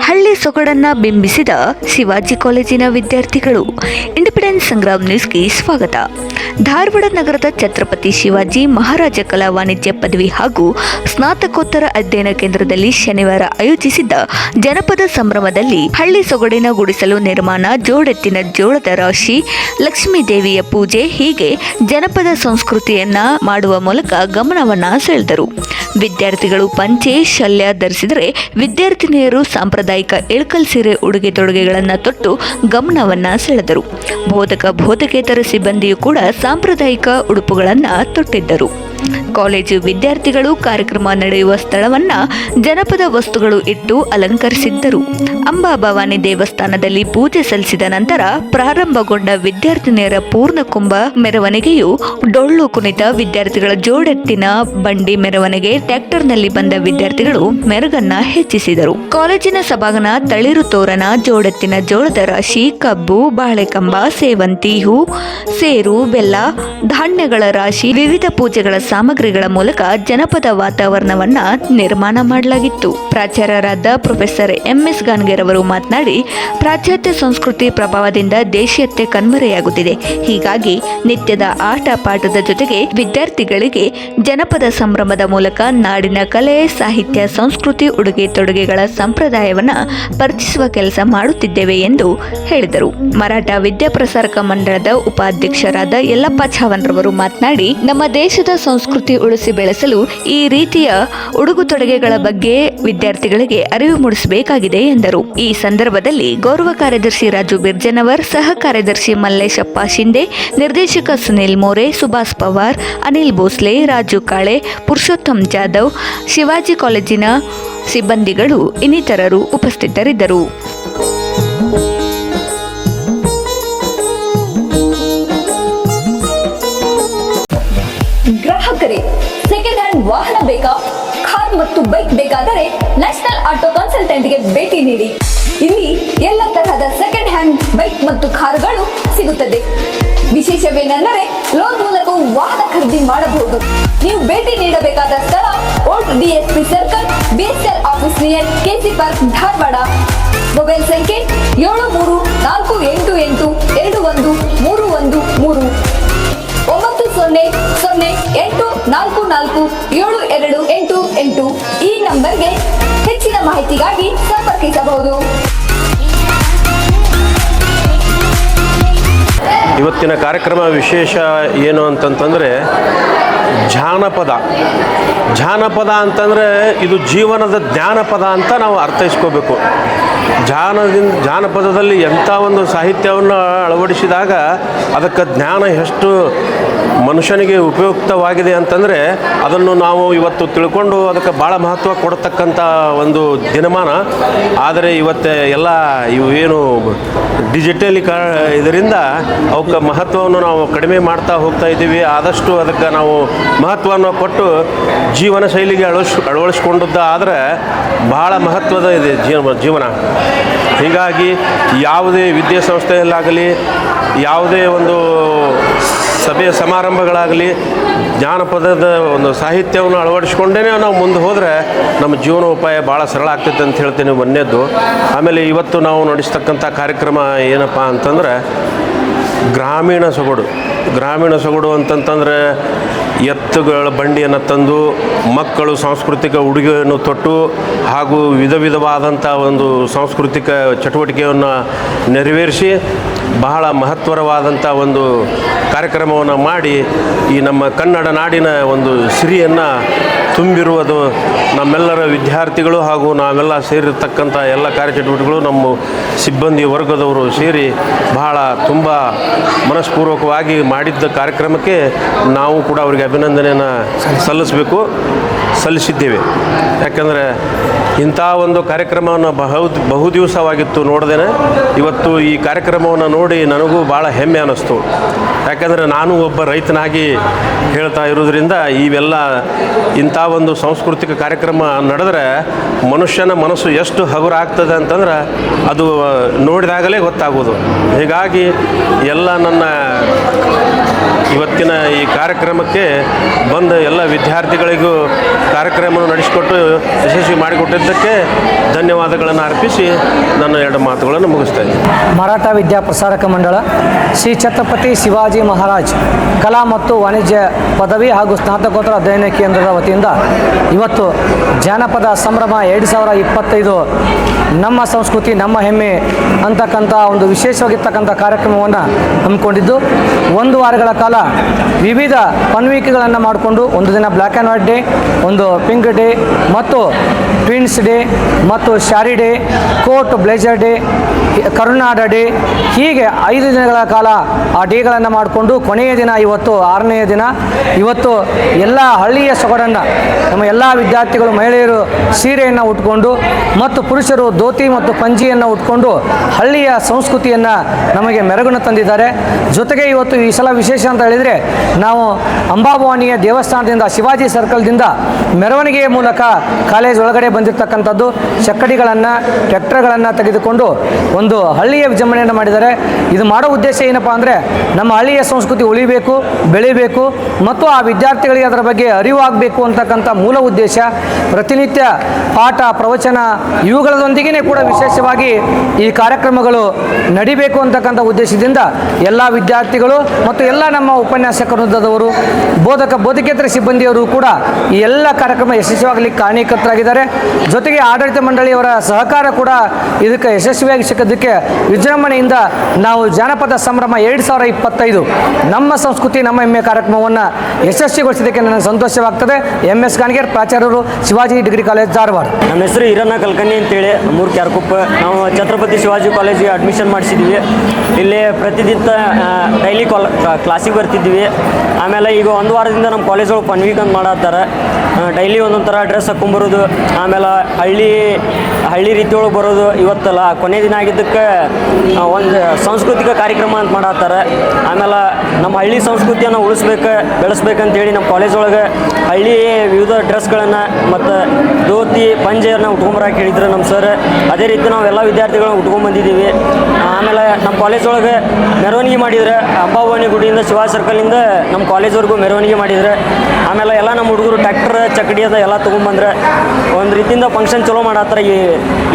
ಹಳ್ಳಿ ಸೊಗಡನ್ನ ಬಿಂಬಿಸಿದ ಶಿವಾಜಿ ಕಾಲೇಜಿನ ವಿದ್ಯಾರ್ಥಿಗಳು. ಇಂಡಿಪೆಂಡೆನ್ಸ್ ಸಂಗ್ರಾಮ್ ನ್ಯೂಸ್ಗೆ ಸ್ವಾಗತ. ಧಾರವಾಡ ನಗರದ ಛತ್ರಪತಿ ಶಿವಾಜಿ ಮಹಾರಾಜ ಕಲಾ ವಾಣಿಜ್ಯ ಪದವಿ ಹಾಗೂ ಸ್ನಾತಕೋತ್ತರ ಅಧ್ಯಯನ ಕೇಂದ್ರದಲ್ಲಿ ಶನಿವಾರ ಆಯೋಜಿಸಿದ್ದ ಜನಪದ ಸಂಭ್ರಮದಲ್ಲಿ ಹಳ್ಳಿ ಸೊಗಡಿನ ಗುಡಿಸಲು ನಿರ್ಮಾಣ, ಜೋಡೆತ್ತಿನ ಜೋಳದ ರಾಶಿ, ಲಕ್ಷ್ಮೀ ದೇವಿಯ ಪೂಜೆ ಹೀಗೆ ಜನಪದ ಸಂಸ್ಕೃತಿಯನ್ನ ಮಾಡುವ ಮೂಲಕ ಗಮನವನ್ನ ಸೆಳೆದರು. ವಿದ್ಯಾರ್ಥಿಗಳು ಪಂಚೆ, ಶಲ್ಯ ಧರಿಸಿದರೆ ವಿದ್ಯಾರ್ಥಿನಿಯರು ಸಾಂಪ್ರದಾಯಿಕ ಇಳಕಲ್ ಸೀರೆ, ಉಡುಗೆ ತೊಡುಗೆಗಳನ್ನು ತೊಟ್ಟು ಗಮನವನ್ನ ಸೆಳೆದರು. ಬೋಧಕೇತರ ಸಿಬ್ಬಂದಿಯು ಕೂಡ ಸಾಂಪ್ರದಾಯಿಕ ಉಡುಪುಗಳನ್ನು ತೊಟ್ಟಿದ್ದರು. ಕಾಲೇಜು ವಿದ್ಯಾರ್ಥಿಗಳು ಕಾರ್ಯಕ್ರಮ ನಡೆಯುವ ಸ್ಥಳವನ್ನ ಜನಪದ ವಸ್ತುಗಳು ಇಟ್ಟು ಅಲಂಕರಿಸಿದ್ದರು. ಅಂಬಾಭವಾನಿ ದೇವಸ್ಥಾನದಲ್ಲಿ ಪೂಜೆ ಸಲ್ಲಿಸಿದ ನಂತರ ಪ್ರಾರಂಭಗೊಂಡ ವಿದ್ಯಾರ್ಥಿನಿಯರ ಪೂರ್ಣಕುಂಭ ಮೆರವಣಿಗೆಯು ಡೊಳ್ಳು ಕುಣಿತ, ವಿದ್ಯಾರ್ಥಿಗಳ ಜೋಡೆತ್ತಿನ ಬಂಡಿ ಮೆರವಣಿಗೆ, ಟ್ರ್ಯಾಕ್ಟರ್ನಲ್ಲಿ ಬಂದ ವಿದ್ಯಾರ್ಥಿಗಳು ಮೆರುಗನ್ನ ಹೆಚ್ಚಿಸಿದರು. ಕಾಲೇಜಿನ ಸಭಾಂಗಣ ತಳಿರು ತೋರಣ, ಜೋಡೆತ್ತಿನ ಜೋಳದ ರಾಶಿ, ಕಬ್ಬು, ಬಾಳೆಕಂಬ, ಸೇವಂತಿ ಹೂ, ಸೇರು, ಬೆಲ್ಲ, ಧಾನ್ಯಗಳ ರಾಶಿ, ವಿವಿಧ ಪೂಜೆಗಳ ಸಾಮಗ್ರಿಗಳ ಮೂಲಕ ಜನಪದ ವಾತಾವರಣವನ್ನ ನಿರ್ಮಾಣ ಮಾಡಲಾಗಿತ್ತು. ಪ್ರಾಚಾರ್ಯರಾದ ಪ್ರೊಫೆಸರ್ MS ಗಾನ್ಗೇರ್ ಅವರು ಮಾತನಾಡಿ, ಪಾಶ್ಚಾತ್ಯ ಸಂಸ್ಕೃತಿ ಪ್ರಭಾವದಿಂದ ದೇಶೀಯತೆ ಕಣ್ಮರೆಯಾಗುತ್ತಿದೆ. ಹೀಗಾಗಿ ನಿತ್ಯದ ಆಟ ಪಾಠದ ಜೊತೆಗೆ ವಿದ್ಯಾರ್ಥಿಗಳಿಗೆ ಜನಪದ ಸಂಭ್ರಮದ ಮೂಲಕ ನಾಡಿನ ಕಲೆ, ಸಾಹಿತ್ಯ, ಸಂಸ್ಕೃತಿ, ಉಡುಗೆ ತೊಡುಗೆಗಳ ಸಂಪ್ರದಾಯವನ್ನ ಪರಿಚಯಿಸುವ ಕೆಲಸ ಮಾಡುತ್ತಿದ್ದೇವೆ ಎಂದು ಹೇಳಿದರು. ಮರಾಠ ವಿದ್ಯಾಪ್ರಸಾರಕ ಮಂಡಳದ ಉಪಾಧ್ಯಕ್ಷರಾದ ಯಲ್ಲಪ್ಪ ಚಾವನ್ರವರು ಮಾತನಾಡಿ, ನಮ್ಮ ದೇಶದ ಸಂಸ್ಕೃತಿ ಉಳಿಸಿ ಬೆಳೆಸಲು ಈ ರೀತಿಯ ಉಡುಗು ತೊಡುಗೆಗಳ ಬಗ್ಗೆ ವಿದ್ಯಾರ್ಥಿಗಳಿಗೆ ಅರಿವು ಮೂಡಿಸಬೇಕಾಗಿದೆ ಎಂದರು. ಈ ಸಂದರ್ಭದಲ್ಲಿ ಗೌರವ ಕಾರ್ಯದರ್ಶಿ ರಾಜು ಬಿರ್ಜನವರ್, ಸಹ ಕಾರ್ಯದರ್ಶಿ ಮಲ್ಲೇಶಪ್ಪ ಶಿಂದೆ, ನಿರ್ದೇಶಕ ಸುನಿಲ್ ಮೋರೆ, ಸುಭಾಷ್ ಪವಾರ್, ಅನಿಲ್ ಭೋಸ್ಲೆ, ರಾಜು ಕಾಳೆ, ಪುರುಷೋತ್ತಮ್ ಜಾಧವ್, ಶಿವಾಜಿ ಕಾಲೇಜಿನ ಸಿಬ್ಬಂದಿಗಳು ಇನ್ನಿತರರು ಉಪಸ್ಥಿತರಿದ್ದರು. ಗ್ರಾಹಕರೇ, ಸೆಕೆಂಡ್ ಹ್ಯಾಂಡ್ ವಾಹನ ಬೇಕಾ? ಕಾರ್ ಮತ್ತು ಬೈಕ್ ಬೇಕಾದರೆ ನ್ಯಾಷನಲ್ ಆಟೋ ಕನ್ಸಲ್ಟೆಂಟ್ಗೆ ಭೇಟಿ ನೀಡಿ. ಇಲ್ಲಿ ಎಲ್ಲ ತರಹದ ಸೆಕೆಂಡ್ ಹ್ಯಾಂಡ್ ಬೈಕ್ ಮತ್ತು ಕಾರುಗಳು ಸಿಗುತ್ತದೆ. ವಿಶೇಷವೇನೆಂದರೆ ಲೋನ್ ಮೂಲಕ ವಾಹನ ಖರೀದಿ ಮಾಡಬಹುದು. ನೀವು ಭೇಟಿ ನೀಡಬೇಕಾದ ಸ್ಥಳ old DSP circle, BSL office near KC park, Dharwad. Mobile ಸಂಖ್ಯೆ 7348821313 9008447288. ಈ ನಂಬರ್ಗೆ ಹೆಚ್ಚಿನ ಮಾಹಿತಿಗಾಗಿ ಸಂಪರ್ಕಿಸಬಹುದು. ಇವತ್ತಿನ ಕಾರ್ಯಕ್ರಮ ವಿಶೇಷ ಏನು ಅಂತಂತಂದರೆ ಜಾನಪದ ಅಂತಂದರೆ ಇದು ಜೀವನದ ಜ್ಞಾನಪದ ಅಂತ ನಾವು ಅರ್ಥೈಸ್ಕೋಬೇಕು. ಜಾನಪದದಲ್ಲಿ ಎಂಥ ಒಂದು ಸಾಹಿತ್ಯವನ್ನು ಅಳವಡಿಸಿದಾಗ ಅದಕ್ಕೆ ಜ್ಞಾನ ಎಷ್ಟು ಮನುಷ್ಯನಿಗೆ ಉಪಯುಕ್ತವಾಗಿದೆ ಅಂತಂದರೆ ಅದನ್ನು ನಾವು ಇವತ್ತು ತಿಳ್ಕೊಂಡು ಅದಕ್ಕೆ ಭಾಳ ಮಹತ್ವ ಕೊಡತಕ್ಕಂಥ ಒಂದು ದಿನಮಾನ. ಆದರೆ ಇವತ್ತು ಎಲ್ಲ ಇವು ಏನು ಡಿಜಿಟಲಿ ಇದರಿಂದ ಅವಕ್ಕೆ ಮಹತ್ವವನ್ನು ನಾವು ಕಡಿಮೆ ಮಾಡ್ತಾ ಹೋಗ್ತಾ ಇದ್ದೀವಿ. ಆದಷ್ಟು ಅದಕ್ಕೆ ನಾವು ಮಹತ್ವವನ್ನು ಕೊಟ್ಟು ಜೀವನ ಶೈಲಿಗೆ ಅಳವಡಿಸ್ಕೊಂಡದ್ದು ಆದರೆ ಭಾಳ ಮಹತ್ವದ ಇದೆ ಜೀವನ. ಹೀಗಾಗಿ ಯಾವುದೇ ವಿದ್ಯಾಸಂಸ್ಥೆಯಲ್ಲಾಗಲಿ, ಯಾವುದೇ ಒಂದು ಸಭೆ ಸಮಾರಂಭಗಳಾಗಲಿ ಜಾನಪದದ ಒಂದು ಸಾಹಿತ್ಯವನ್ನು ಅಳವಡಿಸ್ಕೊಂಡೇ ನಾವು ಮುಂದೆ ಹೋದರೆ ನಮ್ಮ ಜೀವನೋಪಾಯ ಭಾಳ ಸರಳ ಆಗ್ತೈತೆ ಅಂತ ಹೇಳ್ತೀನಿ ಒಂದನೇದ್ದು. ಆಮೇಲೆ ಇವತ್ತು ನಾವು ನಡೆಸ್ತಕ್ಕಂಥ ಕಾರ್ಯಕ್ರಮ ಏನಪ್ಪ ಅಂತಂದರೆ ಗ್ರಾಮೀಣ ಸೊಗಡು ಅಂತಂತಂದರೆ ಎತ್ತುಗಳ ಬಂಡಿಯನ್ನು ತಂದು ಮಕ್ಕಳು ಸಾಂಸ್ಕೃತಿಕ ಉಡುಗೆಯನ್ನು ತೊಟ್ಟು ಹಾಗೂ ವಿಧವಾದಂಥ ಒಂದು ಸಾಂಸ್ಕೃತಿಕ ಚಟುವಟಿಕೆಯನ್ನು ನೆರವೇರಿಸಿ ಬಹಳ ಮಹತ್ವರವಾದಂಥ ಒಂದು ಕಾರ್ಯಕ್ರಮವನ್ನು ಮಾಡಿ ಈ ನಮ್ಮ ಕನ್ನಡ ನಾಡಿನ ಒಂದು ಸಿರಿಯನ್ನು ತುಂಬಿರುವುದು ನಮ್ಮೆಲ್ಲರ ವಿದ್ಯಾರ್ಥಿಗಳು ಹಾಗೂ ನಾವೆಲ್ಲ ಸೇರಿರ್ತಕ್ಕಂಥ ಎಲ್ಲ ಕಾರ್ಯಚಟುವಟಿಕೆಗಳು ನಮ್ಮ ಸಿಬ್ಬಂದಿ ವರ್ಗದವರು ಸೇರಿ ಬಹಳ ತುಂಬ ಮನಸ್ಪೂರ್ವಕವಾಗಿ ಮಾಡಿದ್ದ ಕಾರ್ಯಕ್ರಮಕ್ಕೆ ನಾವು ಕೂಡ ಅವರಿಗೆ ಅಭಿನಂದನೆಯನ್ನು ಸಲ್ಲಿಸಿದ್ದೇವೆ. ಯಾಕಂದರೆ ಇಂಥ ಒಂದು ಕಾರ್ಯಕ್ರಮವನ್ನು ಬಹು ದಿವಸವಾಗಿತ್ತು ನೋಡ್ದೇನೆ. ಇವತ್ತು ಈ ಕಾರ್ಯಕ್ರಮವನ್ನು ನೋಡಿ ನನಗೂ ಭಾಳ ಹೆಮ್ಮೆ ಅನ್ನಿಸ್ತು. ಯಾಕಂದರೆ ನಾನು ಒಬ್ಬ ರೈತನಾಗಿ ಹೇಳ್ತಾ ಇರೋದ್ರಿಂದ ಇವೆಲ್ಲ ಇಂಥ ಒಂದು ಸಾಂಸ್ಕೃತಿಕ ಕಾರ್ಯಕ್ರಮ ನಡೆದ್ರೆ ಮನುಷ್ಯನ ಮನಸ್ಸು ಎಷ್ಟು ಹಗುರ ಆಗ್ತದೆ ಅಂತಂದ್ರೆ ಅದು ನೋಡಿದಾಗಲೇ ಗೊತ್ತಾಗೋದು. ಹೀಗಾಗಿ ಎಲ್ಲ ನನ್ನ ಇವತ್ತಿನ ಈ ಕಾರ್ಯಕ್ರಮಕ್ಕೆ ಬಂದ ಎಲ್ಲ ವಿದ್ಯಾರ್ಥಿಗಳಿಗೂ ಕಾರ್ಯಕ್ರಮವನ್ನು ನಡೆಸಿಕೊಟ್ಟು ಯಶಸ್ವಿ ಮಾಡಿಕೊಟ್ಟಿದ್ದಕ್ಕೆ ಧನ್ಯವಾದಗಳನ್ನು ಅರ್ಪಿಸಿ ನನ್ನ 2 ಮಾತುಗಳನ್ನು ಮುಗಿಸ್ತಾ ಇದ್ದೀನಿ. ಮರಾಠ ವಿದ್ಯಾ ಪ್ರಸಾರಕ ಮಂಡಳ ಶ್ರೀ ಛತ್ರಪತಿ ಶಿವಾಜಿ ಮಹಾರಾಜ್ ಕಲಾ ಮತ್ತು ವಾಣಿಜ್ಯ ಪದವಿ ಹಾಗೂ ಸ್ನಾತಕೋತ್ತರ ಅಧ್ಯಯನ ಕೇಂದ್ರದ ವತಿಯಿಂದ ಇವತ್ತು ಜಾನಪದ ಸಂಭ್ರಮ 2025 ನಮ್ಮ ಸಂಸ್ಕೃತಿ ನಮ್ಮ ಹೆಮ್ಮೆ ಅಂತಕ್ಕಂಥ ಒಂದು ವಿಶೇಷವಾಗಿರ್ತಕ್ಕಂಥ ಕಾರ್ಯಕ್ರಮವನ್ನು ಹಮ್ಮಿಕೊಂಡಿದ್ದು 1 ವಾರಗಳ ಕಾಲ ವಿವಿಧ ಫನ್ ವೀಕ್ಗಳನ್ನು ಮಾಡಿಕೊಂಡು ಒಂದು ದಿನ ಬ್ಲ್ಯಾಕ್ ಆ್ಯಂಡ್ ವೈಟ್ ಡೇ, ಒಂದು ಪಿಂಕ್ ಡೇ ಮತ್ತು ಟ್ವಿನ್ಸ್ ಡೇ ಮತ್ತು sari day, coat blazer day, Karunada day, ಹೀಗೆ 5 ದಿನಗಳ ಕಾಲ ಆ ಡೇಗಳನ್ನು ಮಾಡಿಕೊಂಡು ಕೊನೆಯ ದಿನ ಇವತ್ತು 6ನೇ ದಿನ ಇವತ್ತು ಎಲ್ಲ ಹಳ್ಳಿಯ ಸೊಗಡನ್ನು ನಮ್ಮ ಎಲ್ಲ ವಿದ್ಯಾರ್ಥಿಗಳು ಮಹಿಳೆಯರು ಸೀರೆಯನ್ನು ಉಟ್ಕೊಂಡು ಮತ್ತು ಪುರುಷರು ಧೋತಿ ಮತ್ತು ಪಂಜಿಯನ್ನು ಉಟ್ಕೊಂಡು ಹಳ್ಳಿಯ ಸಂಸ್ಕೃತಿಯನ್ನು ನಮಗೆ ಮೆರುಗನ್ನು ತಂದಿದ್ದಾರೆ. ಜೊತೆಗೆ ಇವತ್ತು ಈ ಸಲ ವಿಶೇಷ ಅಂತ ಹೇಳಿದರೆ ನಾವು ಅಂಬಾಭವಾನಿಯ ದೇವಸ್ಥಾನದಿಂದ ಶಿವಾಜಿ ಸರ್ಕಲ್ದಿಂದ ಮೆರವಣಿಗೆಯ ಮೂಲಕ ಕಾಲೇಜ್ ಒಳಗಡೆ ಬಂದಿರತಕ್ಕಂಥದ್ದು ಚಕ್ಕಡಿಗಳನ್ನು ಟ್ರ್ಯಾಕ್ಟರ್ಗಳನ್ನು ತೆಗೆದುಕೊಂಡು ಒಂದು ಹಳ್ಳಿಯ ವಿಜೃಂಭಣೆಯನ್ನು ಮಾಡಿದ್ದಾರೆ. ಇದು ಮಾಡೋ ಉದ್ದೇಶ ಏನಪ್ಪ ಅಂದರೆ ನಮ್ಮ ಹಳ್ಳಿಯ ಸಂಸ್ಕೃತಿ ಉಳಿಬೇಕು, ಬೆಳಿಬೇಕು ಮತ್ತು ಆ ವಿದ್ಯಾರ್ಥಿಗಳಿಗೆ ಅದರ ಬಗ್ಗೆ ಅರಿವಾಗಬೇಕು ಅಂತಕ್ಕಂಥ ಮೂಲ ಉದ್ದೇಶ. ಪ್ರತಿನಿತ್ಯ ಪಾಠ ಪ್ರವಚನ ಇವುಗಳೊಂದಿಗೆ ಕೂಡ ವಿಶೇಷವಾಗಿ ಈ ಕಾರ್ಯಕ್ರಮಗಳು ನಡಿಬೇಕು ಅಂತಕ್ಕಂಥ ಉದ್ದೇಶದಿಂದ ಎಲ್ಲ ವಿದ್ಯಾರ್ಥಿಗಳು ಮತ್ತು ಎಲ್ಲ ನಮ್ಮ ಉಪನ್ಯಾಸಕ ವೃಂದದವರು ಬೋಧಕೇತರ ಸಿಬ್ಬಂದಿಯವರು ಕೂಡ ಈ ಎಲ್ಲ ಕಾರ್ಯಕ್ರಮ ಯಶಸ್ವಿಯಾಗಲಿಕ್ಕೆ ಕಾರಣೀಕರ್ತರಾಗಿದ್ದಾರೆ. ಜೊತೆಗೆ ಆಡಳಿತ ಮಂಡಳಿಯವರ ಸಹಕಾರ ಕೂಡ ಇದಕ್ಕೆ ಯಶಸ್ವಿಯಾಗಿ ಸಿಕ್ಕೋದಕ್ಕೆ ವಿಜೃಂಭಣೆಯಿಂದ ನಾವು ಜಾನಪದ ಸಂಭ್ರಮ 2025 ನಮ್ಮ ಸಂಸ್ಕೃತಿ ನಮ್ಮ ಹೆಮ್ಮೆ ಕಾರ್ಯಕ್ರಮವನ್ನು ಯಶಸ್ವಿಗೊಳಿಸಿದ್ದಕ್ಕೆ ನನಗೆ ಸಂತೋಷವಾಗ್ತದೆ. MS ಗಾಣಿಗೇರ್, ಪ್ರಾಚಾರ್ಯರು, ಶಿವಾಜಿ ಡಿಗ್ರಿ ಕಾಲೇಜ್, ಧಾರವಾಡ. ನಮ್ಮ ಹೆಸರು ಈರಣ್ಣ ಕಲ್ಕನ್ನಿ ಅಂತೇಳಿ, ಮೂರು ಕ್ಯಾರ್ಕುಪ್ಪ. ನಾವು ಛತ್ರಪತಿ ಶಿವಾಜಿ ಕಾಲೇಜಿಗೆ ಅಡ್ಮಿಷನ್ ಮಾಡಿಸಿದ್ವಿ. ಇಲ್ಲಿ ಪ್ರತಿದಿನ ಡೈಲಿ ಕ್ಲಾಸಿಗೆ ಬರ್ತಿದ್ವಿ. ಆಮೇಲೆ ಈಗ 1 ವಾರದಿಂದ ನಮ್ಮ ಕಾಲೇಜ್ ಒಳಗೆ ಫನ್ ವೀಕ್ ಅಂತ ಮಾಡತ್ತಾರೆ. ಡೈಲಿ ಒಂದೊಂದು ಥರ ಡ್ರೆಸ್ ಹಾಕ್ಕೊಂಬರೋದು, ಆಮೇಲೆ ಹಳ್ಳಿ ರೀತಿ ಒಳಗೆ ಬರೋದು. ಇವತ್ತಲ್ಲ ಕೊನೆ ದಿನ ಆಗಿದ್ದಕ್ಕೆ ಒಂದು ಸಾಂಸ್ಕೃತಿಕ ಕಾರ್ಯಕ್ರಮ ಅಂತ ಮಾಡತ್ತಾರೆ. ಆಮೇಲೆ ನಮ್ಮ ಹಳ್ಳಿ ಸಂಸ್ಕೃತಿಯನ್ನು ಬೆಳೆಸ್ಬೇಕಂತೇಳಿ ನಮ್ಮ ಕಾಲೇಜ್ ಒಳಗೆ ಹಳ್ಳಿ ವಿವಿಧ ಡ್ರೆಸ್ಗಳನ್ನು ಮತ್ತು ಧೋತಿ ಪಂಜೆಯನ್ನು ಉಟ್ಕೊಂಬರಕ್ಕೆ ಹೇಳಿದ್ರು ನಮ್ಮ ಸರ್. ಅದೇ ರೀತಿ ನಾವು ಎಲ್ಲ ವಿದ್ಯಾರ್ಥಿಗಳನ್ನ ಉಟ್ಕೊಂಡ್ಬಂದಿದ್ದೀವಿ. ಆಮೇಲೆ ನಮ್ಮ ಕಾಲೇಜ್ ಒಳಗೆ ಮೆರವಣಿಗೆ ಮಾಡಿದರೆ ಅಂಬಾಭವಾನಿ ಗುಡಿಯಿಂದ ಶಿವಾಜಿ ಸರ್ಕಲಿಂದ ನಮ್ಮ ಕಾಲೇಜ್ವರೆಗೂ ಮೆರವಣಿಗೆ ಮಾಡಿದರೆ. ಆಮೇಲೆ ಎಲ್ಲ ನಮ್ಮ ಹುಡುಗರು ಟ್ರ್ಯಾಕ್ಟರ್ ಚಕ್ಕಡಿ ಅದ ಎಲ್ಲ ತೊಗೊಂಬಂದ್ರೆ ಒಂದು ರೀತಿಯಿಂದ ಫಂಕ್ಷನ್ ಚಲೋ ಮಾಡತ್ತಾರೆ.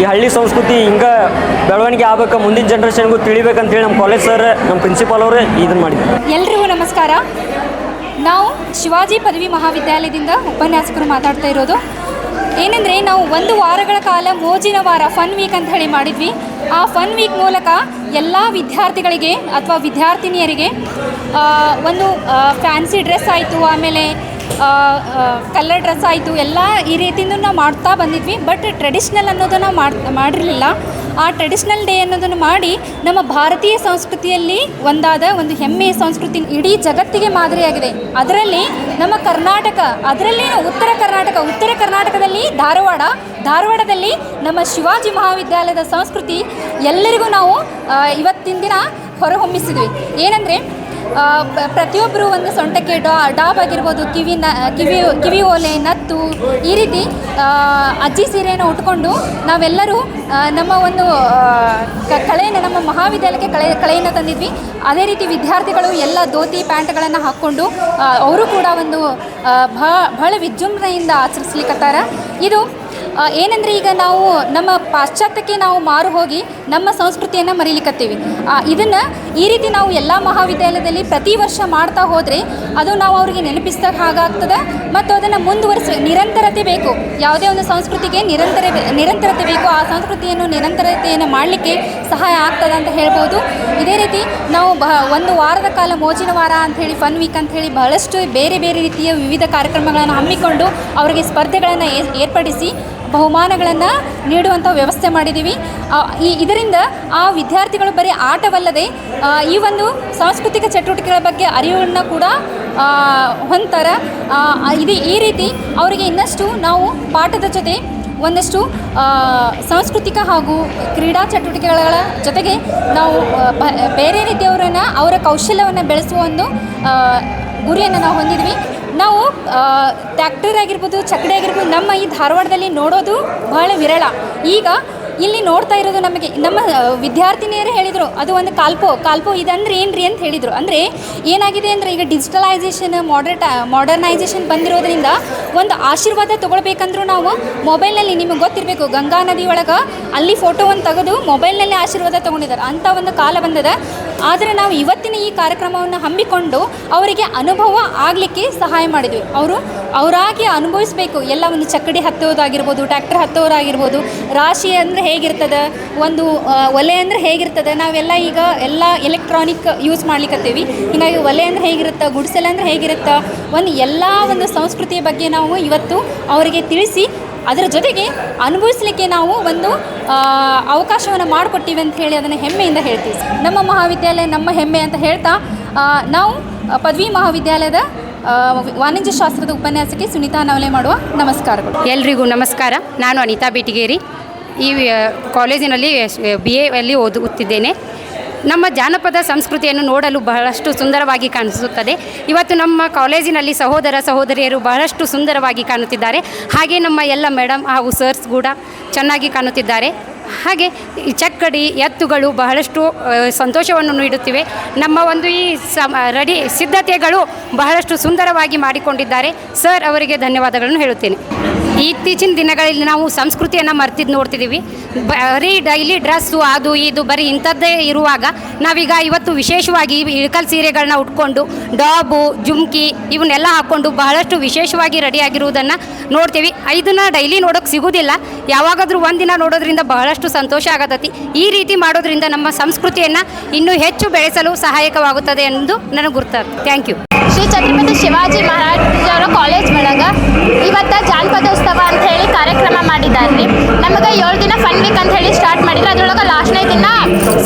ಈ ಹಳ್ಳಿ ಸಂಸ್ಕೃತಿ ಹಿಂಗೆ ಬೆಳವಣಿಗೆ ಆಗ್ಬೇಕು, ಮುಂದಿನ ಜನ್ರೇಷನ್ಗೂ ತಿಳಿಬೇಕಂತೇಳಿ ನಮ್ಮ ಕಾಲೇಜ್ ಸರ್, ನಮ್ಮ ಪ್ರಿನ್ಸಿಪಾಲ್ ಅವರು ಇದನ್ನು ಮಾಡಿದ್ರು. ಎಲ್ರಿಗೂ ನಮಸ್ಕಾರ. ನಾವು ಶಿವಾಜಿ ಪದವಿ ಮಹಾವಿದ್ಯಾಲಯದಿಂದ ಉಪನ್ಯಾಸಕರು ಮಾತಾಡ್ತಾ ಇರೋದು. ಏನಂದರೆ ನಾವು 1 ವಾರಗಳ ಕಾಲ ಮೋಜಿನ ವಾರ ಫನ್ ವೀಕ್ ಅಂತ ಹೇಳಿ ಮಾಡಿದ್ವಿ. ಆ ಫನ್ ವೀಕ್ ಮೂಲಕ ಎಲ್ಲ ವಿದ್ಯಾರ್ಥಿಗಳಿಗೆ ಅಥವಾ ವಿದ್ಯಾರ್ಥಿನಿಯರಿಗೆ ಒಂದು ಫ್ಯಾನ್ಸಿ ಡ್ರೆಸ್ ಆಯಿತು, ಆಮೇಲೆ ಕಲರ್ ಡ್ರೆಸ್ ಆಯಿತು, ಎಲ್ಲ ಈ ರೀತಿಯಿಂದ ನಾವು ಮಾಡ್ತಾ ಬಂದಿದ್ವಿ. ಬಟ್ ಟ್ರೆಡಿಷ್ನಲ್ ಅನ್ನೋದನ್ನು ಮಾಡಿರಲಿಲ್ಲ. ಆ ಟ್ರೆಡಿಷ್ನಲ್ ಡೇ ಅನ್ನೋದನ್ನು ಮಾಡಿ ನಮ್ಮ ಭಾರತೀಯ ಸಂಸ್ಕೃತಿಯಲ್ಲಿ ಒಂದಾದ ಒಂದು ಹೆಮ್ಮೆಯ ಸಂಸ್ಕೃತಿ ಇಡೀ ಜಗತ್ತಿಗೆ ಮಾದರಿಯಾಗಿದೆ. ಅದರಲ್ಲಿ ನಮ್ಮ ಕರ್ನಾಟಕ, ಅದರಲ್ಲಿ ಉತ್ತರ ಕರ್ನಾಟಕದಲ್ಲಿ ಧಾರವಾಡದಲ್ಲಿ ನಮ್ಮ ಶಿವಾಜಿ ಮಹಾವಿದ್ಯಾಲಯದ ಸಂಸ್ಕೃತಿ ಎಲ್ಲರಿಗೂ ನಾವು ಇವತ್ತಿನ ದಿನ ಹೊರಹೊಮ್ಮಿಸಿದ್ವಿ. ಏನಂದರೆ ಪ್ರತಿಯೊಬ್ಬರು ಒಂದು ಸೊಂಟಕ್ಕೆ ಡಾಬ್ ಆಗಿರ್ಬೋದು, ಕಿವಿ ಓಲೆ, ನತ್ತು, ಈ ರೀತಿ ಅಜ್ಜಿ ಸೀರೆಯನ್ನು ಉಟ್ಕೊಂಡು ನಾವೆಲ್ಲರೂ ನಮ್ಮ ಒಂದು ಕಳೆಯನ್ನು, ನಮ್ಮ ಮಹಾವಿದ್ಯಾಲಯಕ್ಕೆ ಕಳೆಯನ್ನು ತಂದಿದ್ವಿ. ಅದೇ ರೀತಿ ವಿದ್ಯಾರ್ಥಿಗಳು ಎಲ್ಲ ಧೋತಿ ಪ್ಯಾಂಟ್ಗಳನ್ನು ಹಾಕ್ಕೊಂಡು ಅವರು ಕೂಡ ಒಂದು ಬಹಳ ವಿಜೃಂಭಣೆಯಿಂದ ಆಚರಿಸ್ಲಿಕ್ಕತ್ತಾರ. ಇದು ಏನಂದರೆ ಈಗ ನಾವು ನಮ್ಮ ಪಾಶ್ಚಾತ್ಯಕ್ಕೆ ನಾವು ಮಾರು ಹೋಗಿ ನಮ್ಮ ಸಂಸ್ಕೃತಿಯನ್ನು ಮರೀಲಿಕ್ಕತ್ತೀವಿ. ಇದನ್ನು ಈ ರೀತಿ ನಾವು ಎಲ್ಲ ಮಹಾವಿದ್ಯಾಲಯದಲ್ಲಿ ಪ್ರತಿ ವರ್ಷ ಮಾಡ್ತಾ ಹೋದರೆ ಅದು ನಾವು ಅವರಿಗೆ ನೆನಪಿಸಿದಾಗ ಹಾಗಾಗ್ತದೆ ಮತ್ತು ಅದನ್ನು ನಿರಂತರತೆ ಬೇಕು. ಯಾವುದೇ ಒಂದು ಸಂಸ್ಕೃತಿಗೆ ನಿರಂತರತೆ ಬೇಕು. ಆ ಸಂಸ್ಕೃತಿಯನ್ನು ನಿರಂತರತೆಯನ್ನು ಮಾಡಲಿಕ್ಕೆ ಸಹಾಯ ಆಗ್ತದೆ ಅಂತ ಹೇಳ್ಬೋದು. ಇದೇ ರೀತಿ ನಾವು 1 ವಾರದ ಕಾಲ ಮೋಜಿನ ವಾರ ಅಂಥೇಳಿ ಫನ್ ವೀಕ್ ಅಂಥೇಳಿ ಬಹಳಷ್ಟು ಬೇರೆ ಬೇರೆ ರೀತಿಯ ವಿವಿಧ ಕಾರ್ಯಕ್ರಮಗಳನ್ನು ಹಮ್ಮಿಕೊಂಡು ಅವರಿಗೆ ಸ್ಪರ್ಧೆಗಳನ್ನು ಏರ್ಪಡಿಸಿ ಬಹುಮಾನಗಳನ್ನು ನೀಡುವಂಥ ವ್ಯವಸ್ಥೆ ಮಾಡಿದ್ದೀವಿ. ಇದರಿಂದ ಆ ವಿದ್ಯಾರ್ಥಿಗಳು ಬರೀ ಆಟವಲ್ಲದೆ ಈ ಒಂದು ಸಾಂಸ್ಕೃತಿಕ ಚಟುವಟಿಕೆಗಳ ಬಗ್ಗೆ ಅರಿವನ್ನು ಕೂಡ ಹೊಂದ್ತಾರೆ. ಈ ರೀತಿ ಅವರಿಗೆ ಇನ್ನಷ್ಟು ನಾವು ಪಾಠದ ಜೊತೆ ಒಂದಷ್ಟು ಸಾಂಸ್ಕೃತಿಕ ಹಾಗೂ ಕ್ರೀಡಾ ಚಟುವಟಿಕೆಗಳ ಜೊತೆಗೆ ನಾವು ಬೇರೆ ರೀತಿಯವರನ್ನು ಅವರ ಕೌಶಲ್ಯವನ್ನು ಬೆಳೆಸುವ ಒಂದು ಗುರಿಯನ್ನು ನಾವು ಹೊಂದಿದ್ವಿ. ನಾವು ಟ್ಯಾಕ್ಟರ್ ಆಗಿರ್ಬೋದು, ಚಕ್ಕಡಿ ಆಗಿರ್ಬೋದು ನಮ್ಮ ಈ ಧಾರವಾಡದಲ್ಲಿ ನೋಡೋದು ಬಹಳ ವಿರಳ. ಈಗ ಇಲ್ಲಿ ನೋಡ್ತಾ ಇರೋದು ನಮಗೆ ನಮ್ಮ ವಿದ್ಯಾರ್ಥಿನಿಯರು ಹೇಳಿದರು, ಅದು ಒಂದು ಕಾಲ್ಪೋ ಇದಂದ್ರೆ ಏನು ರೀ ಅಂತ ಹೇಳಿದರು. ಅಂದರೆ ಏನಾಗಿದೆ ಅಂದರೆ ಈಗ ಡಿಜಿಟಲೈಸೇಷನ್ ಮಾಡರ್ನೈಸೇಷನ್ ಬಂದಿರೋದ್ರಿಂದ ಒಂದು ಆಶೀರ್ವಾದ ತೊಗೊಳ್ಬೇಕಂದ್ರೂ ನಾವು ಮೊಬೈಲ್ನಲ್ಲಿ, ನಿಮಗೆ ಗೊತ್ತಿರಬೇಕು, ಗಂಗಾ ನದಿ ಒಳಗೆ ಅಲ್ಲಿ ಫೋಟೋವನ್ನು ತೆಗೆದು ಮೊಬೈಲ್ನಲ್ಲಿ ಆಶೀರ್ವಾದ ತೊಗೊಂಡಿದ್ದಾರೆ. ಅಂಥ ಒಂದು ಕಾಲ ಬಂದದ. ಆದರೆ ನಾವು ಇವತ್ತಿನ ಈ ಕಾರ್ಯಕ್ರಮವನ್ನು ಹಮ್ಮಿಕೊಂಡು ಅವರಿಗೆ ಅನುಭವ ಆಗಲಿಕ್ಕೆ ಸಹಾಯ ಮಾಡಿದ್ವಿ. ಅವರಾಗಿ ಅನುಭವಿಸಬೇಕು ಎಲ್ಲ. ಒಂದು ಚಕ್ಕಡಿ ಹತ್ತೋದಾಗಿರ್ಬೋದು, ಟ್ರ್ಯಾಕ್ಟರ್ ಹತ್ತೋರಾಗಿರ್ಬೋದು, ರಾಶಿ ಅಂದರೆ ಹೇಗಿರ್ತದೆ, ಒಂದು ಒಲೆ ಅಂದರೆ ಹೇಗಿರ್ತದೆ. ನಾವೆಲ್ಲ ಈಗ ಎಲ್ಲ ಎಲೆಕ್ಟ್ರಾನಿಕ್ ಯೂಸ್ ಮಾಡ್ಲಿಕ್ಕತ್ತೀವಿ. ಹೀಗಾಗಿ ಒಲೆ ಅಂದರೆ ಹೇಗಿರುತ್ತೆ, ಗುಡಿಸಲು ಅಂದರೆ ಹೇಗಿರುತ್ತೆ, ಎಲ್ಲ ಒಂದು ಸಂಸ್ಕೃತಿಯ ಬಗ್ಗೆ ನಾವು ಇವತ್ತು ಅವರಿಗೆ ತಿಳಿಸಿ ಅದರ ಜೊತೆಗೆ ಅನುಭವಿಸಲಿಕ್ಕೆ ನಾವು ಒಂದು ಅವಕಾಶವನ್ನು ಮಾಡಿಕೊಟ್ಟಿವಿ ಅಂತ ಹೇಳಿ ಅದನ್ನು ಹೆಮ್ಮೆಯಿಂದ ಹೇಳ್ತೀವಿ. ನಮ್ಮ ಮಹಾವಿದ್ಯಾಲಯ ನಮ್ಮ ಹೆಮ್ಮೆ ಅಂತ ಹೇಳ್ತಾ ನಾವು ಪದವಿ ಮಹಾವಿದ್ಯಾಲಯದ ವಾಣಿಜ್ಯಶಾಸ್ತ್ರದ ಉಪನ್ಯಾಸಕಿ ಸುನೀತಾ ನವಲೆ ಮಾಡುವ ನಮಸ್ಕಾರಗಳು. ಎಲ್ರಿಗೂ ನಮಸ್ಕಾರ. ನಾನು ಅನಿತಾ ಬೇಟಿಗೇರಿ. ಈ ಕಾಲೇಜಿನಲ್ಲಿ BA ಅಲ್ಲಿ ಓದುತ್ತಿದ್ದೇನೆ. ನಮ್ಮ ಜಾನಪದ ಸಂಸ್ಕೃತಿಯನ್ನು ನೋಡಲು ಬಹಳಷ್ಟು ಸುಂದರವಾಗಿ ಕಾಣಿಸುತ್ತದೆ. ಇವತ್ತು ನಮ್ಮ ಕಾಲೇಜಿನಲ್ಲಿ ಸಹೋದರ ಸಹೋದರಿಯರು ಬಹಳಷ್ಟು ಸುಂದರವಾಗಿ ಕಾಣುತ್ತಿದ್ದಾರೆ. ಹಾಗೆ ನಮ್ಮ ಎಲ್ಲ ಮೇಡಮ್ ಹಾಗೂ ಸರ್ಸ್ ಕೂಡ ಚೆನ್ನಾಗಿ ಕಾಣುತ್ತಿದ್ದಾರೆ. ಹಾಗೆ ಈ ಚಕ್ಕಡಿ ಎತ್ತುಗಳು ಬಹಳಷ್ಟು ಸಂತೋಷವನ್ನು ನೀಡುತ್ತಿವೆ. ನಮ್ಮ ಒಂದು ಈ ಸಿದ್ಧತೆಗಳು ಬಹಳಷ್ಟು ಸುಂದರವಾಗಿ ಮಾಡಿಕೊಂಡಿದ್ದಾರೆ. ಸರ್ ಅವರಿಗೆ ಧನ್ಯವಾದಗಳನ್ನು ಹೇಳುತ್ತೇನೆ. ಇತ್ತೀಚಿನ ದಿನಗಳಲ್ಲಿ ನಾವು ಸಂಸ್ಕೃತಿಯನ್ನು ಮರ್ತಿದ್ದು ನೋಡ್ತಿದ್ದೀವಿ. ಬರೀ ಡೈಲಿ ಡ್ರೆಸ್ಸು ಅದು ಇದು ಬರೀ ಇಂಥದ್ದೇ ಇರುವಾಗ ನಾವೀಗ ಇವತ್ತು ವಿಶೇಷವಾಗಿ ಇಳಕಲ್ ಸೀರೆಗಳನ್ನ ಉಟ್ಕೊಂಡು ಡಾಬು ಜುಮ್ಕಿ ಇವನ್ನೆಲ್ಲ ಹಾಕ್ಕೊಂಡು ಬಹಳಷ್ಟು ವಿಶೇಷವಾಗಿ ರೆಡಿಯಾಗಿರುವುದನ್ನು ನೋಡ್ತೀವಿ. ಇದನ್ನು ಡೈಲಿ ನೋಡೋಕ್ಕೆ ಸಿಗೋದಿಲ್ಲ. ಯಾವಾಗಾದರೂ ಒಂದಿನ ನೋಡೋದ್ರಿಂದ ಬಹಳಷ್ಟು ಸಂತೋಷ ಆಗತೈತಿ. ಈ ರೀತಿ ಮಾಡೋದ್ರಿಂದ ನಮ್ಮ ಸಂಸ್ಕೃತಿಯನ್ನು ಇನ್ನೂ ಹೆಚ್ಚು ಬೆಳೆಸಲು ಸಹಾಯಕವಾಗುತ್ತದೆ ಎಂದು ನನಗೆ ಗುರ್ತಾಗ್ತದೆ. Thank you. ಶ್ರೀ ಛತ್ರಪತಿ ಶಿವಾಜಿ ಮಹಾರಾಜರ ಕಾಲೇಜ್ ಒಳಗೆ ಇವತ್ತು ಜಾನಪದೋತ್ಸವ ಅಂತ ಹೇಳಿ ಕಾರ್ಯಕ್ರಮ ಮಾಡಿದ್ದಾರೆ ರೀ. ನಮಗೆ 7 ದಿನ ಫನ್ ವೀಕ್ ಅಂತ ಹೇಳಿ ಸ್ಟಾರ್ಟ್ ಮಾಡಿದ್ರೆ ಅದ್ರೊಳಗೆ ಲಾಸ್ಟ್ನೇ ದಿನ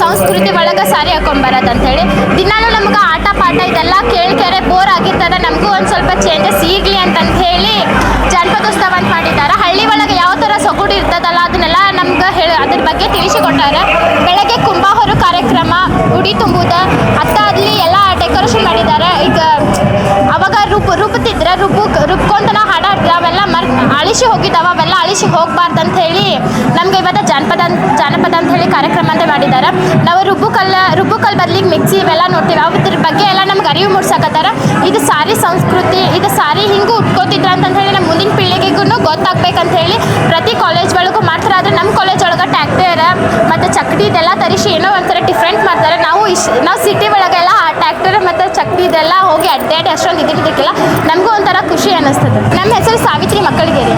ಸಂಸ್ಕೃತಿ ಒಳಗೆ ಸಾರಿ ಹಾಕೊಂಬರೋದು ಅಂಥೇಳಿ. ದಿನಾಲೂ ನಮ್ಗೆ ಆಟ ಪಾಠ ಇದೆಲ್ಲ ಕೇಳ್ಕೆರೆ ಬೋರ್ ಆಗಿರ್ತದೆ. ನಮಗೂ ಒಂದು ಸ್ವಲ್ಪ ಚೇಂಜಸ್ ಇರಲಿ ಅಂತಂತ ಹೇಳಿ ಜಾನಪದೋತ್ಸವ ಅಂತ ಮಾಡಿದ್ದಾರೆ. ಹಳ್ಳಿ ಒಳಗೆ ಯಾವ ಥರ ಸೊಗಡು ಇರ್ತದಲ್ಲ ಅದನ್ನೆಲ್ಲ ನಮ್ಗೆ ಅದ್ರ ಬಗ್ಗೆ ತಿಳಿಸಿಕೊಟ್ಟಾರೆ. ಬೆಳಗ್ಗೆ ಕುಂಬಾಹೊರು ಕಾರ್ಯಕ್ರಮ, ಉಡಿ ತುಂಬುವುದು, ಅಲ್ಲಿ ಎಲ್ಲ ಡೆಕೋರೇಷನ್ ಮಾಡಿದ್ದಾರೆ. ಈಗ ಅವಾಗ ರುಬ್ಬುತ್ತಿದ್ರೆ ರುಬ್ಕೊಂತ ನಾವು ಹಾಡಾಡ್ತೀವಿ, ಅವೆಲ್ಲ ಅಳಿಸಿ ಹೋಗಿದ್ದಾವೆ, ಅವೆಲ್ಲ ಅಳಿಸಿ ಹೋಗಬಾರ್ದು ಅಂತ ಹೇಳಿ ನಮ್ಗೆ ಇವತ್ತು ಜಾನಪದ ಅಂತ ಹೇಳಿ ಕಾರ್ಯಕ್ರಮ ಅಂತ ಮಾಡಿದ್ದಾರೆ. ನಾವು ರುಬ್ಬುಕಲ್ಲು ಬದಲಿಗೆ ಮಿಕ್ಸಿ ಇವೆಲ್ಲ ನೋಡ್ತೀವಿ. ಅದ್ರ ಬಗ್ಗೆ ಎಲ್ಲ ನಮ್ಗೆ ಅರಿವು ಮೂಡ್ಸಕತ್ತಾರ. ಇದು ಸಾರಿ ಸಂಸ್ಕೃತಿ, ಇದು ಸಾರಿ ಹಿಂಗೂ ಉಟ್ಕೋತಿದ್ರ ಅಂತ ಹೇಳಿ ನಮ್ಮ ಮುಂದಿನ ಪೀಳಿಗೆಗೂ ಗೊತ್ತಾಗ್ಬೇಕಂತ ಹೇಳಿ ಪ್ರತಿ ಕಾಲೇಜ್ ಒಳಗೂ ಮಾಡ್ತಾರೆ. ಆದರೆ ನಮ್ಮ ಕಾಲೇಜ್ ಒಳಗೆ ಟ್ಯಾಕ್ಟರ್ ಮತ್ತು ಚಕ್ಡಿ ಇದೆಲ್ಲ ತರಿಸಿ ಏನೋ ಒಂಥರ ಡಿಫ್ರೆಂಟ್ ಮಾಡ್ತಾರೆ. ನಾವು ಸಿಟಿ ಒಳಗೆಲ್ಲ ಟ್ಯಾಕ್ಟರ್ ಮತ್ತು ಚಕ್ಡಿ ಇದೆಲ್ಲ ಹೋಗಿ ಅಡ್ಡಾಡಿ ಅಷ್ಟೊಂದು ಇದಿರ್ಲಿಕ್ಕಿಲ್ಲ. ನಮಗೂ ಒಂಥರ ಖುಷಿ ಅನ್ನಿಸ್ತದೆ. ನಮ್ಮ ಹೆಸರು ಸಾವಿತ್ರಿ ಮಕ್ಕಳಿಗೆ ರೀ.